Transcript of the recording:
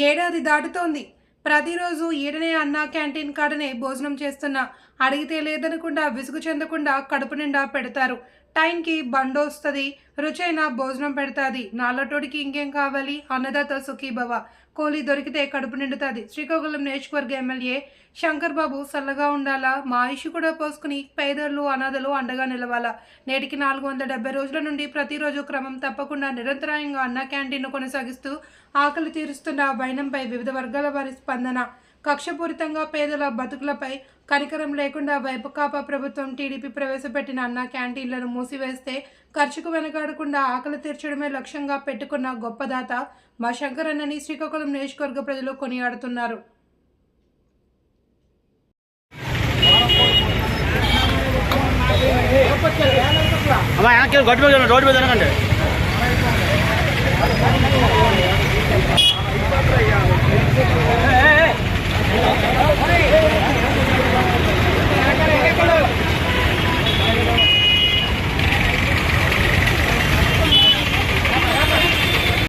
ఏడాది దాటుతోంది. ప్రతిరోజు ఈడనే అన్నా క్యాంటీన్ కాడనే భోజనం చేస్తున్నా. అడిగితే లేదనకుండా విసుగు చెందకుండా కడుపు నిండా పెడతారు. టైంకి బండొస్తది, రుచైన భోజనం పెడతాది. నాలటోడికి ఇంకేం కావాలి? అన్నదాత సుఖీభవ. కూలీ దొరికితే కడుపు నిండుతుంది. శ్రీకాకుళం నియోజకవర్గ ఎమ్మెల్యే శంకర్ బాబు సల్లగా ఉండాలా, మా ఆయుష్ కూడా పోసుకుని పేదలు అనాథలు అండగా నిలవాలా. నేటికి 470 రోజుల నుండి ప్రతిరోజు క్రమం తప్పకుండా నిరంతరాయంగా అన్న క్యాంటీన్ను కొనసాగిస్తూ ఆకలి తీరుస్తున్న వైనంపై వివిధ వర్గాల వారి స్పందన. కక్షపూరితంగా పేదల బతుకులపై కనికరం లేకుండా వైకాపా ప్రభుత్వం టీడీపీ ప్రవేశపెట్టిన అన్న క్యాంటీన్లను మూసివేస్తే ఖర్చుకు వెనకాడకుండా ఆకలి తీర్చడమే లక్ష్యంగా పెట్టుకున్న గొప్పదాత మా శంకరన్నని శ్రీకాకుళం నియోజకవర్గ ప్రజలు కొనియాడుతున్నారు. రోడ్డు మీద